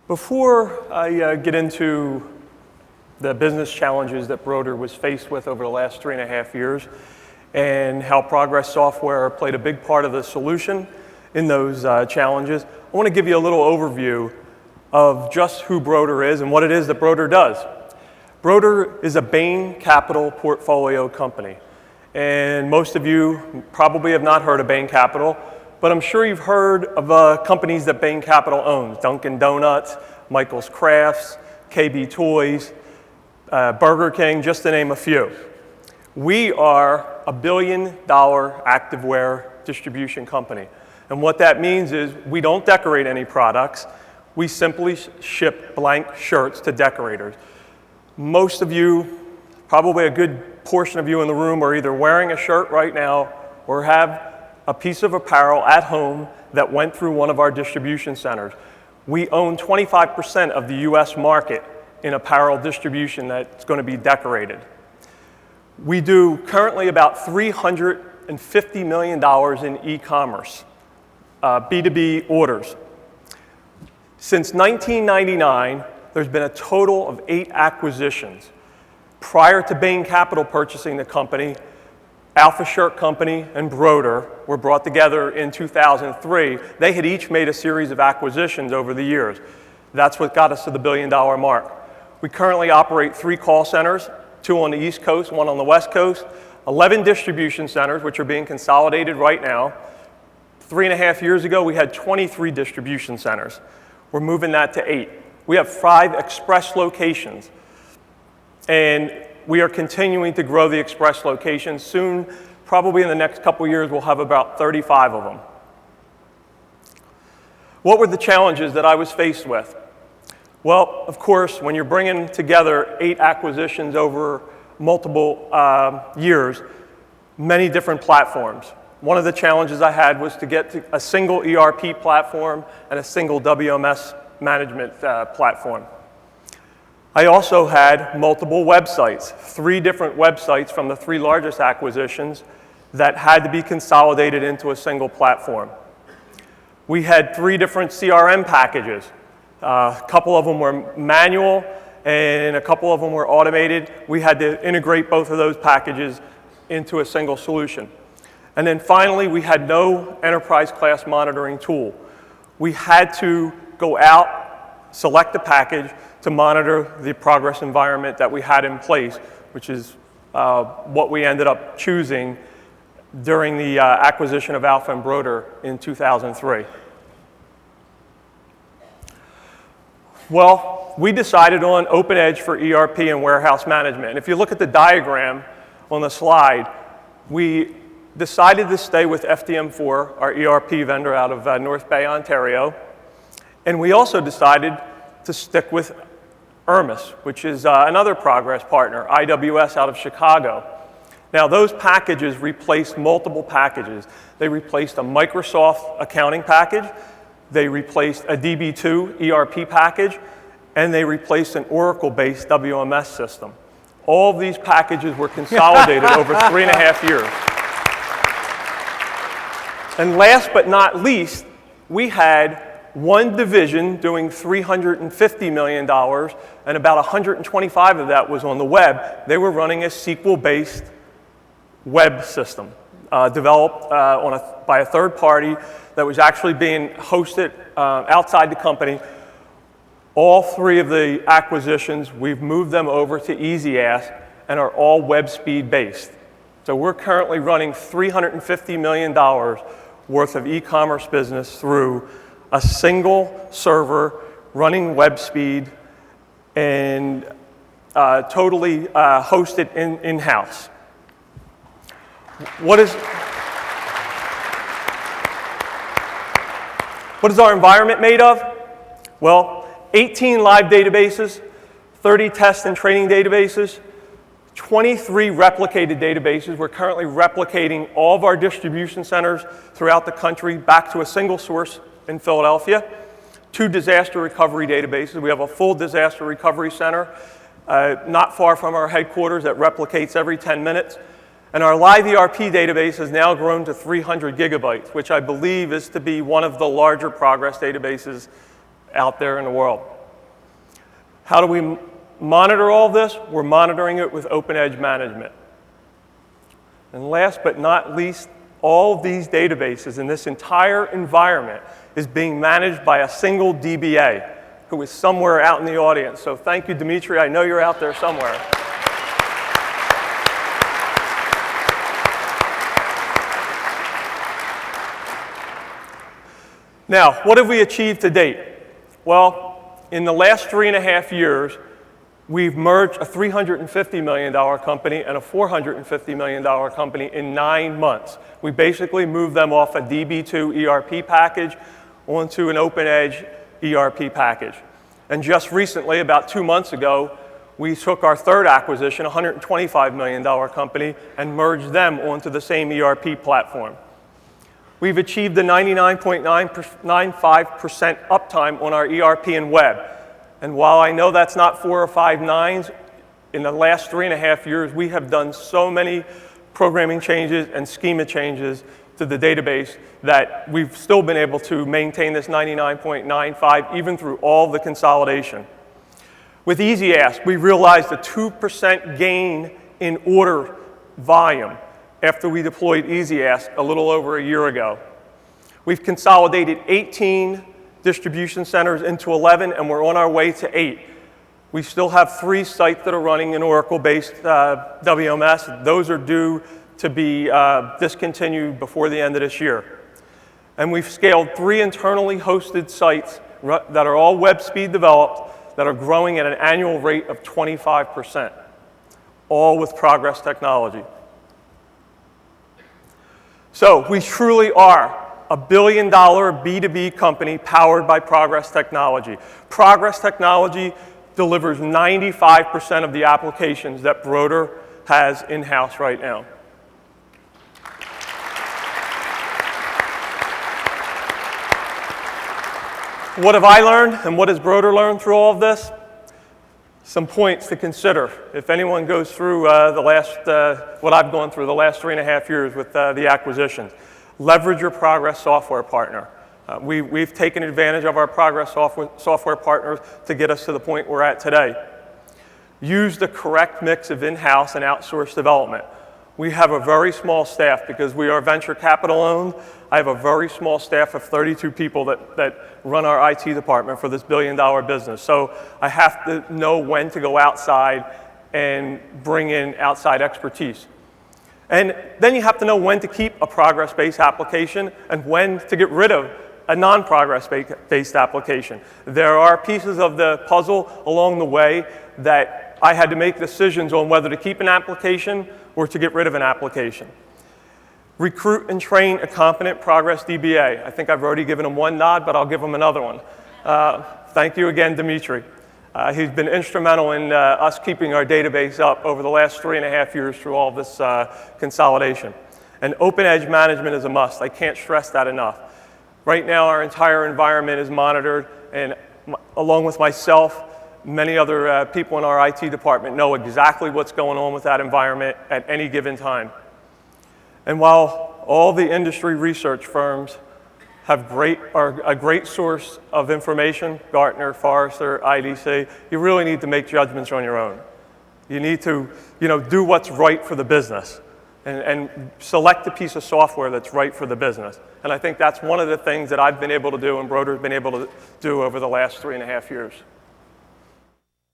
Before I get into the business challenges that Broder was faced with over the last 3.5 years and how Progress Software played a big part of the solution in those challenges, I want to give you a little overview of just who Broder is and what it is that Broder does. Broder is a Bain Capital portfolio company. And most of you probably have not heard of Bain Capital, but I'm sure you've heard of companies that Bain Capital owns: Dunkin' Donuts, Michael's Crafts, KB Toys, Burger King, just to name a few. We are a $1 billion activewear distribution company. And what that means is we don't decorate any products. We simply ship blank shirts to decorators. Most of you, probably a good portion of you in the room, are either wearing a shirt right now or have a piece of apparel at home that went through one of our distribution centers. We own 25% of the US market in apparel distribution that's going to be decorated. We do currently about $350 million in e-commerce, B2B orders. Since 1999, there's been a total of 8 acquisitions. Prior to Bain Capital purchasing the company, Alpha Shirt Company and Broder were brought together in 2003. They had each made a series of acquisitions over the years. That's what got us to the $1 billion mark. We currently operate 3 call centers, 2 on the East Coast, 1 on the West Coast, 11 distribution centers, which are being consolidated right now. 3.5 years ago, we had 23 distribution centers. We're moving that to 8. We have 5 express locations, and we are continuing to grow the express locations. Soon, probably in the next couple years, we'll have about 35 of them. What were the challenges that I was faced with? Well, of course, when you're bringing together 8 acquisitions over multiple years, many different platforms. One of the challenges I had was to get to a single ERP platform and a single WMS management platform. I also had multiple websites, 3 different websites from the 3 largest acquisitions that had to be consolidated into a single platform. We had 3 different CRM packages. A couple of them were manual and a couple of them were automated. We had to integrate both of those packages into a single solution. And then finally, we had no enterprise class monitoring tool. We had to go out, select a package to monitor the Progress environment that we had in place, which is what we ended up choosing during the acquisition of Alpha and Broder in 2003. Well, we decided on OpenEdge for ERP and warehouse management. And if you look at the diagram on the slide, we decided to stay with FDM4, our ERP vendor out of North Bay, Ontario. And we also decided to stick with Irmis, which is another Progress partner, IWS out of Chicago. Now, those packages replaced multiple packages. They replaced a Microsoft accounting package, they replaced a DB2 ERP package, and they replaced an Oracle-based WMS system. All of these packages were consolidated over 3.5 years. And last but not least, we had one division doing $350 million, and about 125 of that was on the web. They were running a SQL-based web system developed by a third party that was actually being hosted outside the company. All 3 of the acquisitions, we've moved them over to EasyAsk and are all web speed based. So we're currently running $350 million worth of e-commerce business through a single server running web speed and totally hosted in-house. What is our environment made of? Well, 18 live databases, 30 test and training databases, 23 replicated databases. We're currently replicating all of our distribution centers throughout the country back to a single source in Philadelphia. 2 disaster recovery databases. We have a full disaster recovery center not far from our headquarters that replicates every 10 minutes. And our live ERP database has now grown to 300 gigabytes, which I believe is to be one of the larger Progress databases out there in the world. How do we monitor all this? We're monitoring it with Open Edge management. And last but not least, all of these databases in this entire environment is being managed by a single DBA who is somewhere out in the audience. So thank you, Dimitri. I know you're out there somewhere. Now, what have we achieved to date? Well, in the last 3.5 years, we've merged a $350 million company and a $450 million company in 9 months. We basically moved them off a DB2 ERP package onto an Open Edge ERP package. And just recently, about 2 months ago, we took our third acquisition, a $125 million company, and merged them onto the same ERP platform. We've achieved the 99.95% uptime on our ERP and web. And while I know that's not 4 or 5 nines, in the last 3.5 years, we have done so many programming changes and schema changes to the database that we've still been able to maintain this 99.95 even through all the consolidation. With Easy Ask, we realized a 2% gain in order volume after we deployed Easy Ask a little over a year ago. We've consolidated 18 distribution centers into 11, and we're on our way to 8. We still have 3 sites that are running an Oracle-based WMS. Those are due to be discontinued before the end of this year. And we've scaled 3 internally hosted sites that are all web speed developed that are growing at an annual rate of 25%, all with Progress Technology. So we truly are a $1 billion B2B company powered by Progress Technology. Progress Technology delivers 95% of the applications that Broder has in-house right now. What have I learned and what has Broder learned through all of this? Some points to consider if anyone goes through what I've gone through the last 3.5 years with the acquisitions. Leverage your Progress software partner. We've taken advantage of our Progress software partners to get us to the point we're at today. Use the correct mix of in-house and outsourced development. We have a very small staff because we are venture capital owned. I have a very small staff of 32 people that run our IT department for this $1 billion business. So I have to know when to go outside and bring in outside expertise. And then you have to know when to keep a progress-based application and when to get rid of a non-progress-based application. There are pieces of the puzzle along the way that I had to make decisions on whether to keep an application or to get rid of an application. Recruit and train a competent Progress DBA. I think I've already given him one nod, but I'll give him another one. Thank you again, Dimitri. He's been instrumental in us keeping our database up over the last 3.5 years through all this consolidation. And Open Edge management is a must. I can't stress that enough. Right now, our entire environment is monitored, and along with myself, many other people in our IT department know exactly what's going on with that environment at any given time. And while all the industry research firms are a great source of information, Gartner, Forrester, IDC, you really need to make judgments on your own. You need to do what's right for the business and select the piece of software that's right for the business. And I think that's one of the things that I've been able to do and Broder's been able to do over the last 3.5 years.